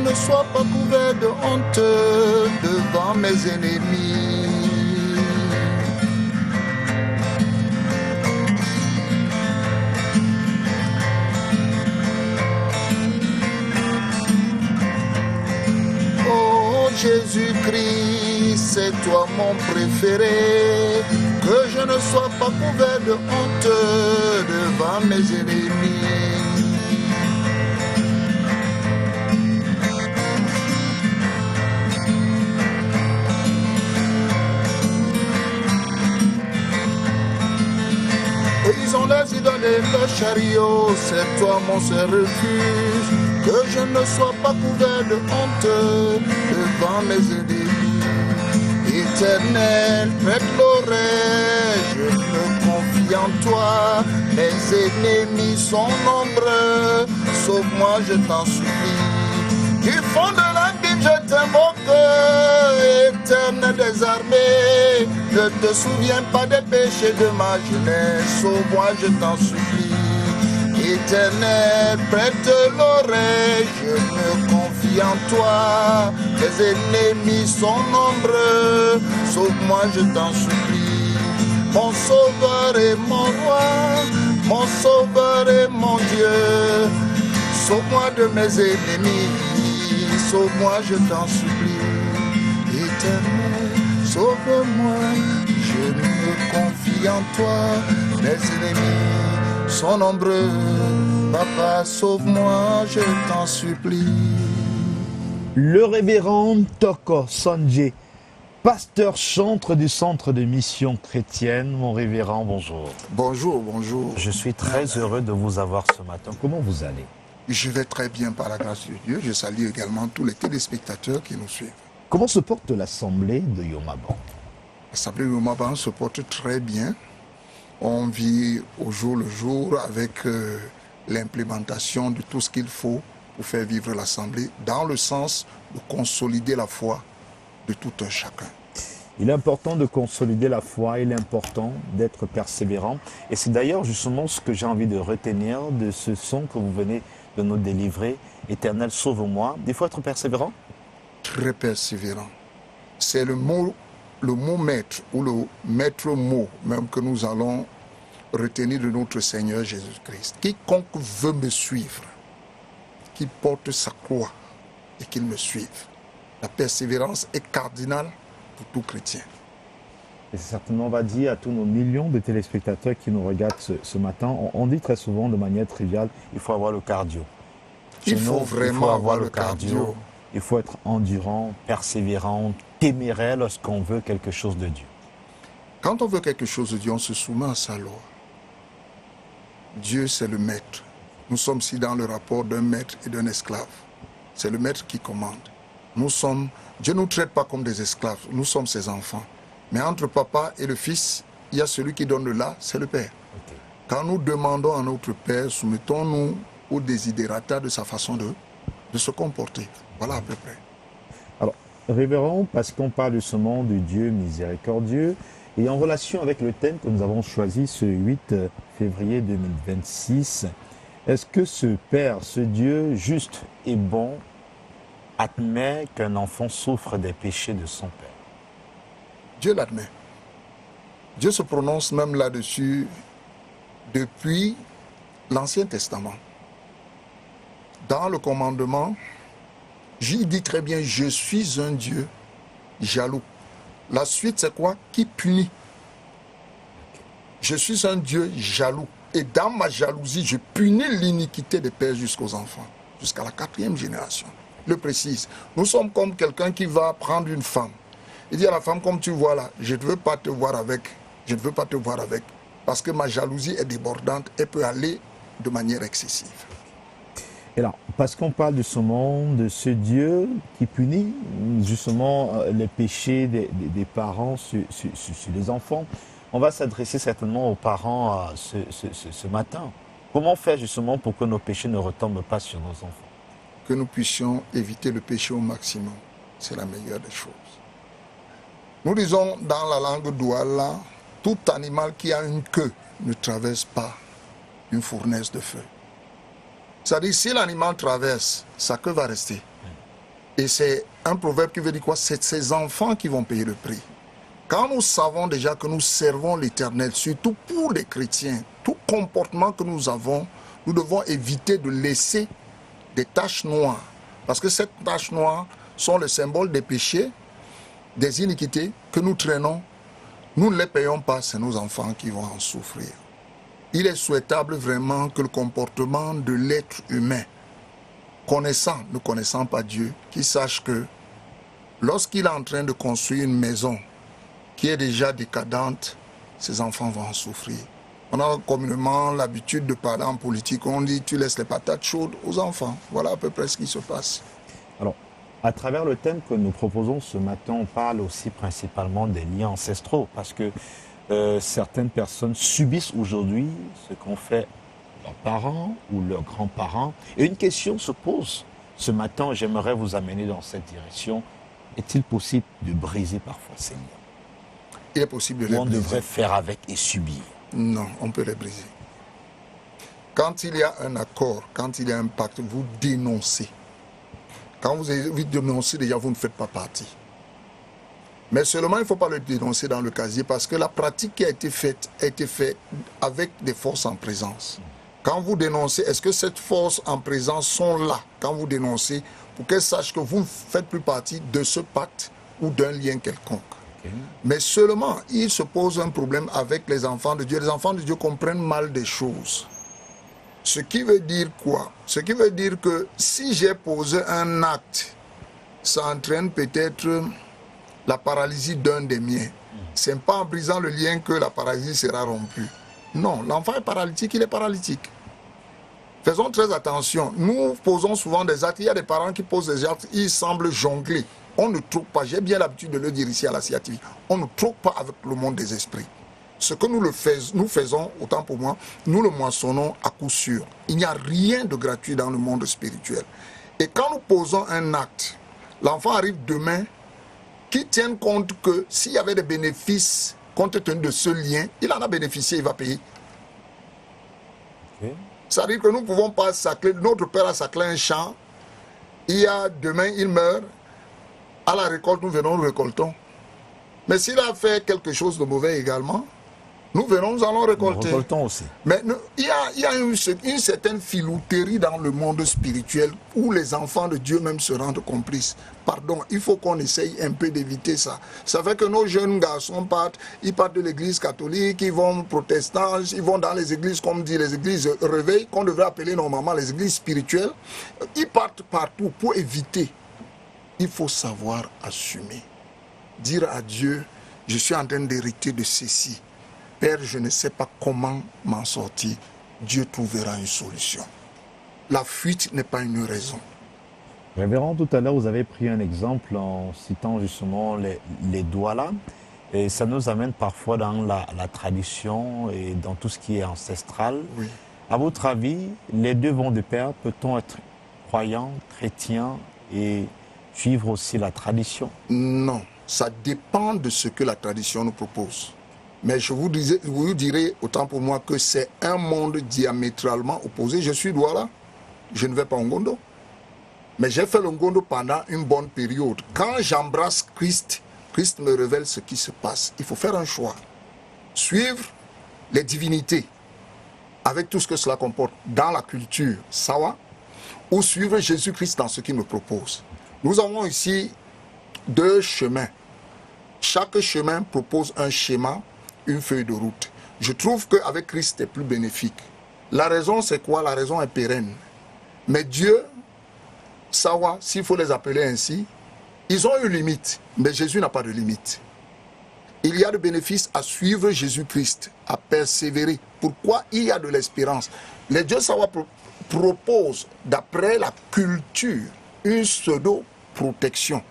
ne sois pas couvert de honte devant mes ennemis. Oh Jésus-Christ, c'est toi mon préféré, que je ne sois pas couvert de honte devant mes ennemis. Ils ont les idoles et le chariot, c'est toi mon seul refuge, que je ne sois pas couvert de honte devant mes ennemis. Éternel, prête l'oreille, je me confie en toi, mes ennemis sont nombreux, sauve-moi je t'en supplie. Du fond de l'abîme je t'invoque, éternel des armées, ne te souviens pas des péchés de ma jeunesse, sauve-moi je t'en supplie. Éternel, prête l'oreille, je me confie en toi, mes ennemis sont nombreux, sauve-moi je t'en supplie. Mon sauveur et mon roi, mon sauveur et mon Dieu, sauve-moi de mes ennemis, sauve-moi je t'en supplie. Éternel, sauve-moi, je me confie en toi, mes ennemis sont nombreux, papa sauve-moi, je t'en supplie. Le révérend Toko Sonje, pasteur chantre du centre de mission chrétienne. Mon révérend, bonjour. Bonjour, bonjour. Je suis très heureux de vous avoir ce matin. Comment vous allez? Je vais très bien par la grâce de Dieu. Je salue également tous les téléspectateurs qui nous suivent. Comment se porte l'assemblée de Yomaban? L'assemblée de Yomaban se porte très bien. On vit au jour le jour avec l'implémentation de tout ce qu'il faut pour faire vivre l'assemblée dans le sens de consolider la foi de tout un chacun. Il est important de consolider la foi, il est important d'être persévérant. Et c'est d'ailleurs justement ce que j'ai envie de retenir de ce son que vous venez de nous délivrer. Éternel, sauve-moi. Il faut être persévérant? Très persévérant. C'est le mot maître ou le maître mot même que nous allons retenir de notre Seigneur Jésus-Christ. Quiconque veut me suivre, qu'il porte sa croix et qu'il me suive. La persévérance est cardinale pour tout chrétien. Et c'est certainement, on va dire à tous nos millions de téléspectateurs qui nous regardent ce matin, on dit très souvent de manière triviale, il faut avoir le cardio. Il faut vraiment avoir le cardio. Il faut être endurant, persévérant, téméraire lorsqu'on veut quelque chose de Dieu. Quand on veut quelque chose de Dieu, on se soumet à sa loi. Dieu, c'est le maître. Nous sommes ici dans le rapport d'un maître et d'un esclave. C'est le maître qui commande. Dieu ne nous traite pas comme des esclaves, nous sommes ses enfants. Mais entre papa et le fils, il y a celui qui donne le là, c'est le Père. Okay. Quand nous demandons à notre Père, soumettons-nous au désidérata de sa façon de se comporter. Voilà à peu près. Alors, révérend, parce qu'on parle justement de Dieu miséricordieux, et en relation avec le thème que nous avons choisi ce 8 février 2026, est-ce que ce Père, ce Dieu juste et bon, admet qu'un enfant souffre des péchés de son père? Dieu l'admet. Dieu se prononce même là-dessus depuis l'Ancien Testament. Dans le commandement, il dit très bien, je suis un Dieu jaloux. La suite, c'est quoi? Qui punit. Je suis un Dieu jaloux. Et dans ma jalousie, je punis l'iniquité des pères jusqu'aux enfants, jusqu'à la 4e génération. Le précise. Nous sommes comme quelqu'un qui va prendre une femme. Il dit à la femme, comme tu vois là, je ne veux pas te voir avec. Je ne veux pas te voir avec. Parce que ma jalousie est débordante et peut aller de manière excessive. Et là, parce qu'on parle de ce monde, de ce Dieu qui punit justement les péchés des parents sur les enfants, on va s'adresser certainement aux parents ce matin. Comment faire justement pour que nos péchés ne retombent pas sur nos enfants? Que nous puissions éviter le péché au maximum. C'est la meilleure des choses. Nous disons dans la langue douala, tout animal qui a une queue ne traverse pas une fournaise de feu. C'est-à-dire, si l'animal traverse, sa queue va rester. Et c'est un proverbe qui veut dire quoi? C'est ces enfants qui vont payer le prix. Quand nous savons déjà que nous servons l'Éternel, surtout pour les chrétiens, tout comportement que nous avons, nous devons éviter de laisser des taches noires. Parce que ces taches noires sont le symbole des péchés, des iniquités que nous traînons. Nous ne les payons pas, c'est nos enfants qui vont en souffrir. Il est souhaitable vraiment que le comportement de l'être humain, ne connaissant pas Dieu, qu'il sache que lorsqu'il est en train de construire une maison qui est déjà décadente, ses enfants vont en souffrir. On a communément l'habitude de parler en politique, on dit tu laisses les patates chaudes aux enfants. Voilà à peu près ce qui se passe. Alors, à travers le thème que nous proposons ce matin, on parle aussi principalement des liens ancestraux, parce que certaines personnes subissent aujourd'hui ce qu'ont fait leurs parents ou leurs grands-parents. Et une question se pose ce matin, j'aimerais vous amener dans cette direction. Est-il possible de briser parfois ces liens? Il est possible de les briser. On devrait briser. faire avec et subir. Non, on peut les briser. Quand il y a un accord, quand il y a un pacte, vous dénoncez. Quand vous dénoncez, déjà, vous ne faites pas partie. Mais seulement, il ne faut pas le dénoncer dans le casier parce que la pratique qui a été faite avec des forces en présence. Quand vous dénoncez, est-ce que ces forces en présence sont là quand vous dénoncez pour qu'elles sachent que vous ne faites plus partie de ce pacte ou d'un lien quelconque? Okay. Mais seulement, il se pose un problème avec les enfants de Dieu. Les enfants de Dieu comprennent mal des choses. Ce qui veut dire quoi? Ce qui veut dire que si j'ai posé un acte, ça entraîne peut-être la paralysie d'un des miens. Ce n'est pas en brisant le lien que la paralysie sera rompue. Non, l'enfant est paralytique, il est paralytique. Faisons très attention. Nous posons souvent des actes. Il y a des parents qui posent des actes, ils semblent jongler. On ne trouve pas, j'ai bien l'habitude de le dire ici à la CIATV, on ne trouve pas avec le monde des esprits. Ce que nous faisons, autant pour moi, nous le moissonnons à coup sûr. Il n'y a rien de gratuit dans le monde spirituel. Et quand nous posons un acte, l'enfant arrive demain, qui tienne compte que s'il y avait des bénéfices compte tenu de ce lien, il en a bénéficié, il va payer. Okay. Ça veut dire que nous ne pouvons pas sacler, notre père a saclé un champ, demain il meurt, à la récolte nous venons, nous récoltons. Mais s'il a fait quelque chose de mauvais également, nous venons, nous allons récolter. Nous récoltons aussi. Mais il y a une certaine filouterie dans le monde spirituel où les enfants de Dieu même se rendent complices. Pardon, il faut qu'on essaye un peu d'éviter ça. Ça fait que nos jeunes garçons ils partent de l'église catholique, ils vont protestants, ils vont dans les églises, comme dit les églises réveil, qu'on devrait appeler normalement les églises spirituelles. Ils partent partout pour éviter. Il faut savoir assumer. Dire à Dieu, je suis en train d'hériter de ceci. Père, je ne sais pas comment m'en sortir. Dieu trouvera une solution. La fuite n'est pas une raison. Révérend, tout à l'heure, vous avez pris un exemple en citant justement les douala. Et ça nous amène parfois dans la tradition et dans tout ce qui est ancestral. Oui. À votre avis, les deux vont de pair. Peut-on être croyant, chrétien et suivre aussi la tradition? Non, ça dépend de ce que la tradition nous propose. Mais je vous dirai, autant pour moi, que c'est un monde diamétralement opposé. Je suis douala, je ne vais pas au Ngondo. Mais j'ai fait le Ngondo pendant une bonne période. Quand j'embrasse Christ, Christ me révèle ce qui se passe. Il faut faire un choix. Suivre les divinités, avec tout ce que cela comporte, dans la culture, sawa, ou suivre Jésus-Christ dans ce qu'il me propose. Nous avons ici deux chemins. Chaque chemin propose un schéma, une feuille de route. Je trouve qu'avec Christ, c'est plus bénéfique. La raison, c'est quoi? La raison est pérenne. Mais Dieu, sawa, s'il faut les appeler ainsi, ils ont une limite, mais Jésus n'a pas de limite. Il y a de bénéfices à suivre Jésus-Christ, à persévérer. Pourquoi? Il y a de l'espérance. Les dieux sawa proposent, d'après la culture, une pseudo-protection.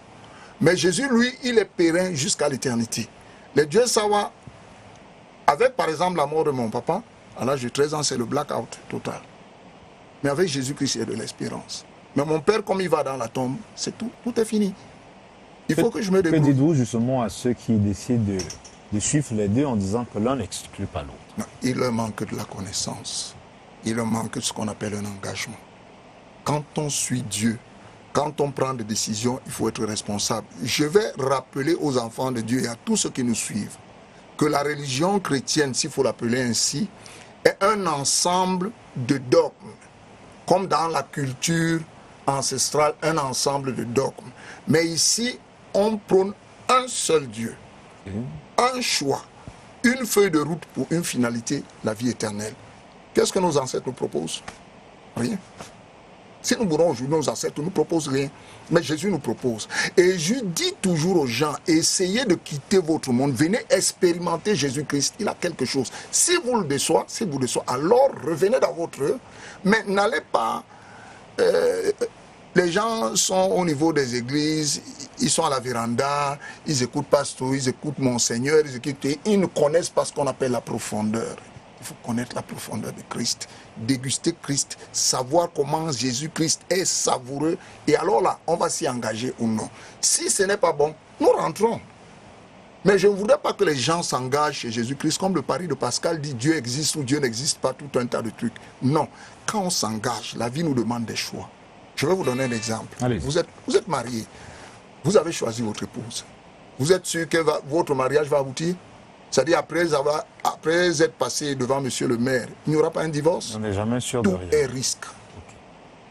Mais Jésus, lui, il est pérenne jusqu'à l'éternité. Les dieux sawa, avec par exemple la mort de mon papa, à l'âge de 13 ans, c'est le blackout total. Mais avec Jésus-Christ, il y a de l'espérance. Mais mon père, comme il va dans la tombe, c'est tout, tout est fini. Il faut que je me débrouille. Que dites-vous justement à ceux qui décident de suivre les deux en disant que l'un n'exclut pas l'autre? Il leur manque de la connaissance. Il leur manque de ce qu'on appelle un engagement. Quand on suit Dieu, quand on prend des décisions, il faut être responsable. Je vais rappeler aux enfants de Dieu et à tous ceux qui nous suivent que la religion chrétienne, s'il faut l'appeler ainsi, est un ensemble de dogmes, comme dans la culture ancestrale, un ensemble de dogmes. Mais ici, on prône un seul Dieu, un choix, une feuille de route pour une finalité, la vie éternelle. Qu'est-ce que nos ancêtres nous proposent? Rien. Si nous voulons aujourd'hui, nos ancêtres ne nous proposent rien, mais Jésus nous propose. Et je dis toujours aux gens, essayez de quitter votre monde, venez expérimenter Jésus-Christ, il a quelque chose. Si vous le déçoit, alors revenez dans votre œuvre, mais n'allez pas... les gens sont au niveau des églises, ils sont à la véranda, ils écoutent pasteur, ils écoutent Monseigneur, ils ne connaissent pas ce qu'on appelle la profondeur. Il faut connaître la profondeur de Christ, déguster Christ, savoir comment Jésus-Christ est savoureux. Et alors là, on va s'y engager ou non. Si ce n'est pas bon, nous rentrons. Mais je ne voudrais pas que les gens s'engagent chez Jésus-Christ, comme le pari de Pascal dit Dieu existe ou Dieu n'existe pas, tout un tas de trucs. Non. Quand on s'engage, la vie nous demande des choix. Je vais vous donner un exemple. Vous êtes marié, vous avez choisi votre épouse. Vous êtes sûr que votre mariage va aboutir? C'est-à-dire après être passé devant monsieur le maire, il n'y aura pas un divorce? On n'est jamais sûr de rien. Tout est risque. Okay.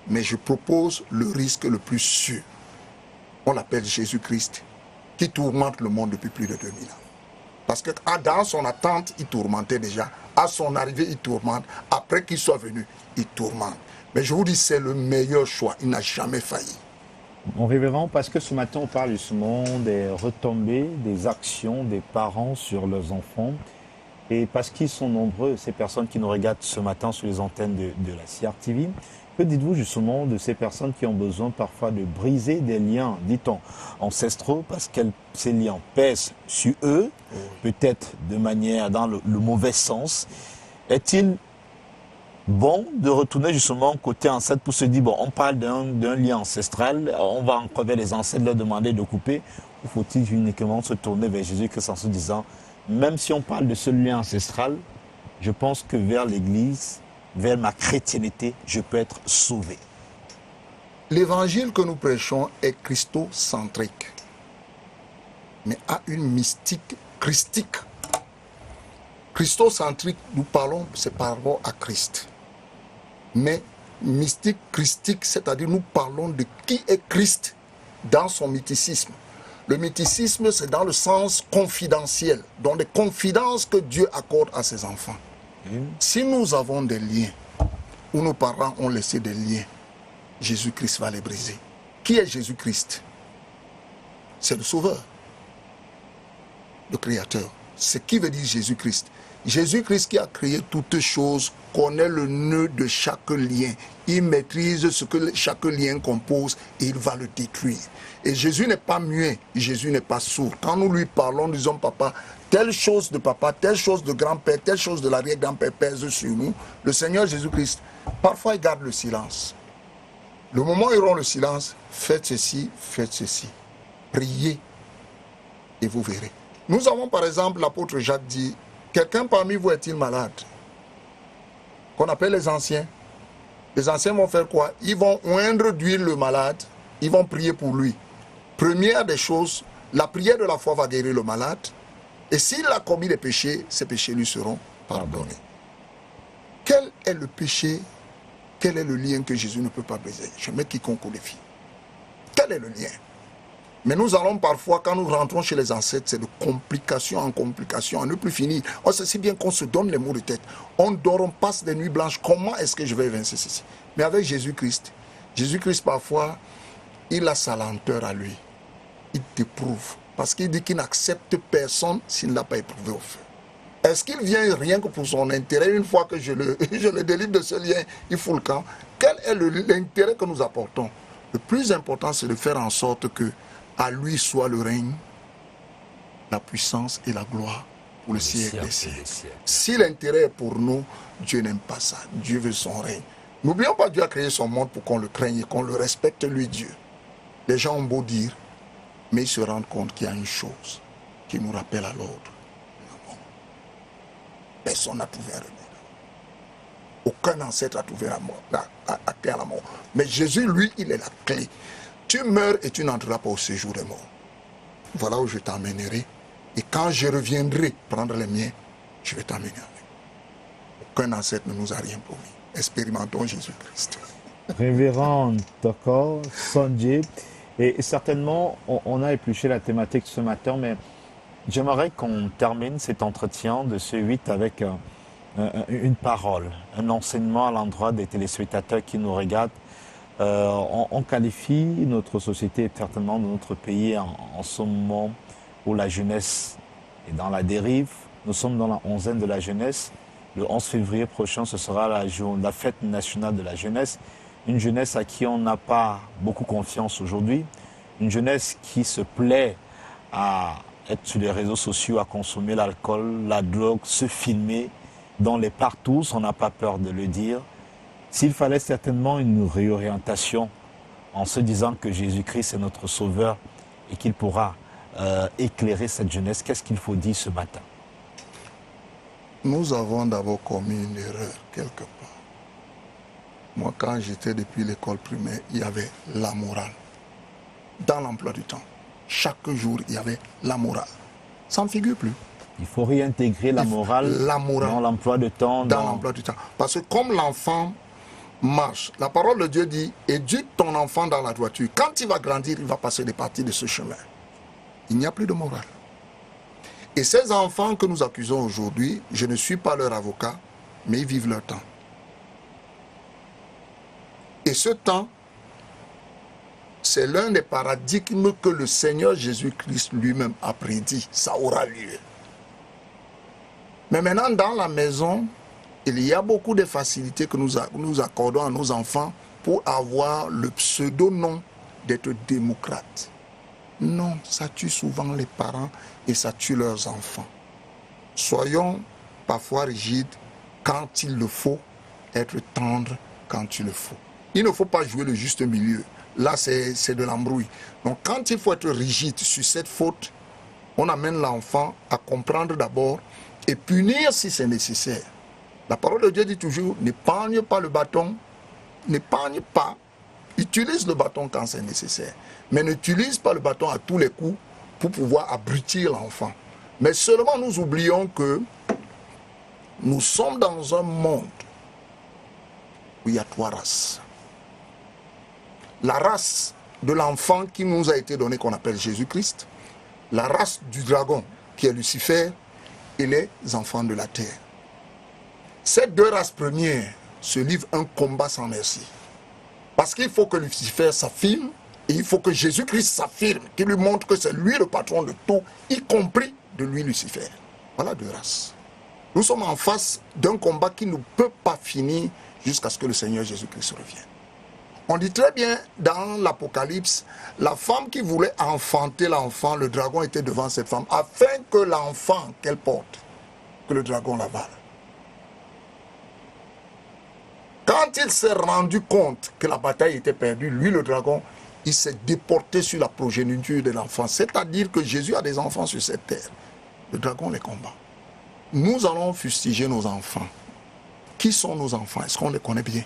Mais je propose le risque le plus sûr. On l'appelle Jésus-Christ, qui tourmente le monde depuis plus de 2000 ans. Parce que dans son attente, il tourmentait déjà. À son arrivée, il tourmente. Après qu'il soit venu, il tourmente. Mais je vous dis, c'est le meilleur choix. Il n'a jamais failli. Mon révérend, parce que ce matin, on parle justement des retombées, des actions des parents sur leurs enfants. Et parce qu'ils sont nombreux, ces personnes qui nous regardent ce matin sur les antennes de la CRTV, que dites-vous justement de ces personnes qui ont besoin parfois de briser des liens, dit-on, ancestraux, parce que ces liens pèsent sur eux, peut-être de manière dans le mauvais sens. Est-il bon de retourner justement côté ancêtre pour se dire, bon, on parle d'un lien ancestral, on va encore vers les ancêtres leur demander de couper, ou faut-il uniquement se tourner vers Jésus-Christ en se disant, même si on parle de ce lien ancestral, je pense que vers l'Église, vers ma chrétienté, je peux être sauvé. L'évangile que nous prêchons est christocentrique, mais a une mystique christique. Christocentrique, nous parlons, c'est par rapport à Christ. Mais mystique christique, c'est-à-dire nous parlons de qui est Christ dans son mythicisme. Le mythicisme, c'est dans le sens confidentiel, dans les confidences que Dieu accorde à ses enfants. Si nous avons des liens, où nos parents ont laissé des liens, Jésus-Christ va les briser. Qui est Jésus-Christ? C'est le Sauveur, le Créateur. C'est qui veut dire Jésus-Christ? Jésus-Christ qui a créé toutes choses connaît le nœud de chaque lien. Il maîtrise ce que chaque lien compose et il va le détruire. Et Jésus n'est pas muet, Jésus n'est pas sourd. Quand nous lui parlons, nous disons papa, telle chose de papa, telle chose de grand-père, telle chose de l'arrière-grand-père pèse sur nous. Le Seigneur Jésus-Christ, parfois il garde le silence. Le moment où il rompt le silence, faites ceci, priez et vous verrez. Nous avons par exemple, l'apôtre Jacques dit, quelqu'un parmi vous est-il malade? Qu'on appelle les anciens. Les anciens vont faire quoi? Ils vont oindre d'huile le malade, ils vont prier pour lui. Première des choses, la prière de la foi va guérir le malade. Et s'il a commis des péchés, ces péchés lui seront pardonnés. Quel est le péché? Quel est le lien que Jésus ne peut pas briser? Je mets quiconque au défi. Quel est le lien? Mais nous allons parfois, quand nous rentrons chez les ancêtres, c'est de complication en complication, à ne plus finir. On sait si bien qu'on se donne les maux de tête. On dort, on passe des nuits blanches. Comment est-ce que je vais évincer ceci? Mais avec Jésus-Christ, parfois, il a sa lenteur à lui. Il t'éprouve. Parce qu'il dit qu'il n'accepte personne s'il ne l'a pas éprouvé au feu. Est-ce qu'il vient rien que pour son intérêt? Une fois que je le délivre de ce lien, il fout le camp. Quel est l'intérêt que nous apportons? Le plus important, c'est de faire en sorte que à lui soit le règne, la puissance et la gloire pour le siècle des siècles. Si l'intérêt est pour nous, Dieu n'aime pas ça. Dieu veut son règne. N'oublions pas, Dieu a créé son monde pour qu'on le craigne et qu'on le respecte, lui, Dieu. Les gens ont beau dire, mais ils se rendent compte qu'il y a une chose qui nous rappelle à l'ordre. Personne n'a trouvé un remède. Aucun ancêtre n'a trouvé la mort, la clé à la mort. Mais Jésus, lui, il est la clé. Tu meurs et tu n'entreras pas au séjour des morts. Voilà où je t'emmènerai. Et quand je reviendrai prendre les miens, je vais t'emmener avec. Aucun ancêtre ne nous a rien promis. Expérimentons Jésus-Christ. Révérend Toko, Sonjé, et certainement, on a épluché la thématique ce matin, mais j'aimerais qu'on termine cet entretien de ce 8 avec une parole, un enseignement à l'endroit des téléspectateurs qui nous regardent. On qualifie notre société et certainement notre pays en ce moment où la jeunesse est dans la dérive. Nous sommes dans la onzaine de la jeunesse. Le 11 février prochain, ce sera la fête nationale de la jeunesse. Une jeunesse à qui on n'a pas beaucoup confiance aujourd'hui. Une jeunesse qui se plaît à être sur les réseaux sociaux, à consommer l'alcool, la drogue, se filmer dans les partous, on n'a pas peur de le dire. S'il fallait certainement une réorientation en se disant que Jésus-Christ est notre sauveur et qu'il pourra éclairer cette jeunesse, qu'est-ce qu'il faut dire ce matin? Nous avons d'abord commis une erreur quelque part. Moi, quand j'étais depuis l'école primaire, il y avait la morale. Dans l'emploi du temps, chaque jour, il y avait la morale. Ça ne figure plus. Il faut réintégrer la morale dans l'emploi du temps. Dans l'emploi du temps. Parce que comme l'enfant marche, la parole de Dieu dit, éduque ton enfant dans la droiture. Quand il va grandir, il va passer des parties de ce chemin. Il n'y a plus de morale. Et ces enfants que nous accusons aujourd'hui, je ne suis pas leur avocat, mais ils vivent leur temps. Et ce temps, c'est l'un des paradigmes que le Seigneur Jésus-Christ lui-même a prédit. Ça aura lieu. Mais maintenant, dans la maison, il y a beaucoup de facilités que nous accordons à nos enfants pour avoir le pseudo-nom d'être démocrate. Non, ça tue souvent les parents et ça tue leurs enfants. Soyons parfois rigides quand il le faut, être tendre quand il le faut. Il ne faut pas jouer le juste milieu. Là, c'est de l'embrouille. Donc, quand il faut être rigide sur cette faute, on amène l'enfant à comprendre d'abord et punir si c'est nécessaire. La parole de Dieu dit toujours, n'épargne pas le bâton, n'épargne pas. Utilise le bâton quand c'est nécessaire. Mais n'utilise pas le bâton à tous les coups pour pouvoir abrutir l'enfant. Mais seulement nous oublions que nous sommes dans un monde où il y a trois races. La race de l'enfant qui nous a été donné, qu'on appelle Jésus-Christ, la race du dragon, qui est Lucifer, et les enfants de la terre. Ces deux races premières se livrent un combat sans merci. Parce qu'il faut que Lucifer s'affirme, et il faut que Jésus-Christ s'affirme, qu'il lui montre que c'est lui le patron de tout, y compris de lui Lucifer. Voilà deux races. Nous sommes en face d'un combat qui ne peut pas finir jusqu'à ce que le Seigneur Jésus-Christ revienne. On dit très bien dans l'Apocalypse, la femme qui voulait enfanter l'enfant, le dragon était devant cette femme, afin que l'enfant qu'elle porte, que le dragon l'avale. Quand il s'est rendu compte que la bataille était perdue, lui le dragon, il s'est déporté sur la progéniture de l'enfant. C'est-à-dire que Jésus a des enfants sur cette terre. Le dragon les combat. Nous allons fustiger nos enfants. Qui sont nos enfants? Est-ce qu'on les connaît bien?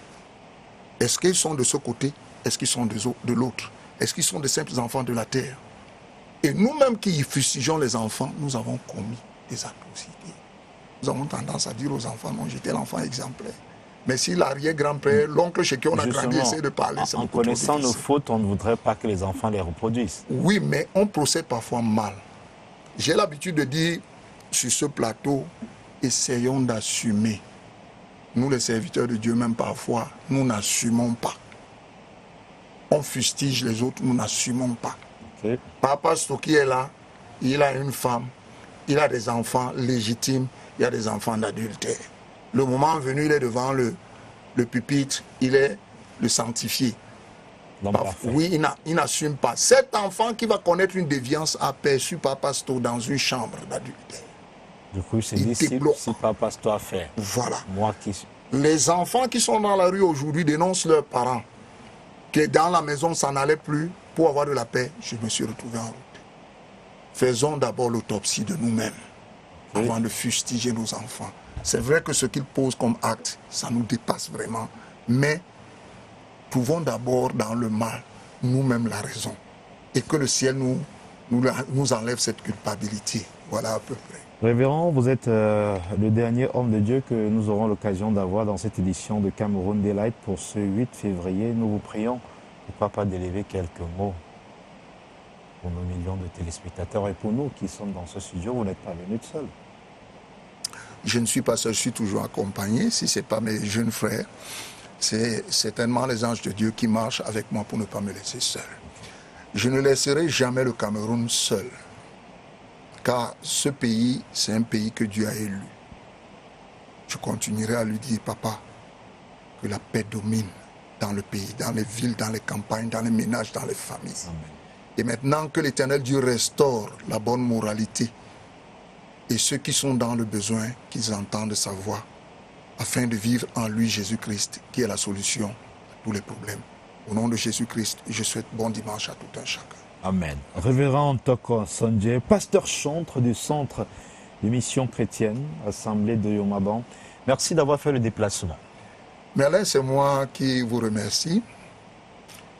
Est-ce qu'ils sont de ce côté? Est-ce qu'ils sont de l'autre? Est-ce qu'ils sont des simples enfants de la terre? Et nous-mêmes qui fustigeons les enfants, nous avons commis des atrocités. Nous avons tendance à dire aux enfants, non, j'étais l'enfant exemplaire. Mais si l'arrière-grand-père, l'oncle chez qui on a grandi essaie de parler, c'est en connaissant nos fautes, on ne voudrait pas que les enfants les reproduisent. Oui, mais on procède parfois mal. J'ai l'habitude de dire sur ce plateau, essayons d'assumer. Nous, les serviteurs de Dieu, même parfois, nous n'assumons pas. On fustige les autres, nous n'assumons pas. Okay. Papa Stoki est là, il a une femme, il a des enfants légitimes, il a des enfants d'adultère. Le moment venu, il est devant le pupitre, il est le sanctifié. Oui, il n'assume pas. Cet enfant qui va connaître une déviance aperçue par Pasteur dans une chambre d'adultère. Du coup, c'est dit, si Papa Pasteur a fait. Voilà. Moi qui... Les enfants qui sont dans la rue aujourd'hui dénoncent leurs parents. Que dans la maison, ça n'allait plus. Pour avoir de la paix, je me suis retrouvé en route. Faisons d'abord l'autopsie de nous-mêmes avant de fustiger nos enfants. C'est vrai que ce qu'ils posent comme acte, ça nous dépasse vraiment. Mais trouvons d'abord dans le mal nous-mêmes la raison. Et que le ciel nous enlève cette culpabilité. Voilà à peu près. Révérend, vous êtes le dernier homme de Dieu que nous aurons l'occasion d'avoir dans cette édition de Cameroun Delight pour ce 8 février. Nous vous prions, papa, d'élever quelques mots pour nos millions de téléspectateurs et pour nous qui sommes dans ce studio. Vous n'êtes pas venu de seul. Je ne suis pas seul, je suis toujours accompagné. Si ce n'est pas mes jeunes frères, c'est certainement les anges de Dieu qui marchent avec moi pour ne pas me laisser seul. Je ne laisserai jamais le Cameroun seul. Car ce pays, c'est un pays que Dieu a élu. Je continuerai à lui dire, papa, que la paix domine dans le pays, dans les villes, dans les campagnes, dans les ménages, dans les familles. Amen. Et maintenant que l'Éternel Dieu restaure la bonne moralité, et ceux qui sont dans le besoin, qu'ils entendent sa voix, afin de vivre en lui Jésus-Christ, qui est la solution à tous les problèmes. Au nom de Jésus-Christ, je souhaite bon dimanche à tout un chacun. Amen. Révérend Toko Sonje, pasteur chantre du centre de mission chrétienne, assemblée de Yomaban. Merci d'avoir fait le déplacement. Merlin, c'est moi qui vous remercie.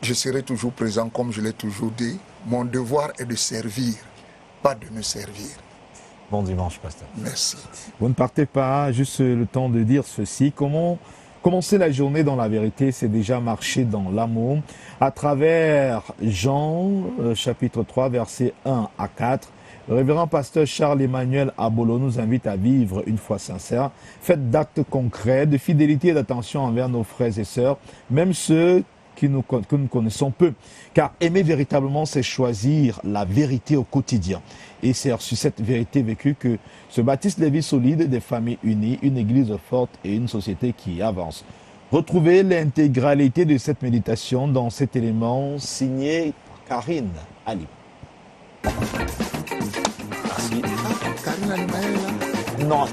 Je serai toujours présent comme je l'ai toujours dit. Mon devoir est de servir, pas de me servir. Bon dimanche, pasteur. Merci. Vous ne partez pas, juste le temps de dire ceci. Commencer la journée dans la vérité, c'est déjà marcher dans l'amour. À travers Jean, chapitre 3, versets 1 à 4, le révérend pasteur Charles-Emmanuel Abolo nous invite à vivre une foi sincère, faite d'actes concrets, de fidélité et d'attention envers nos frères et sœurs, même ceux que nous connaissons peu. Car aimer véritablement, c'est choisir la vérité au quotidien. Et c'est sur cette vérité vécue que se bâtissent les vies solides, des familles unies, une église forte et une société qui avance. Retrouvez l'intégralité de cette méditation dans cet élément signé par Karine Ali. Karine Ali, Non.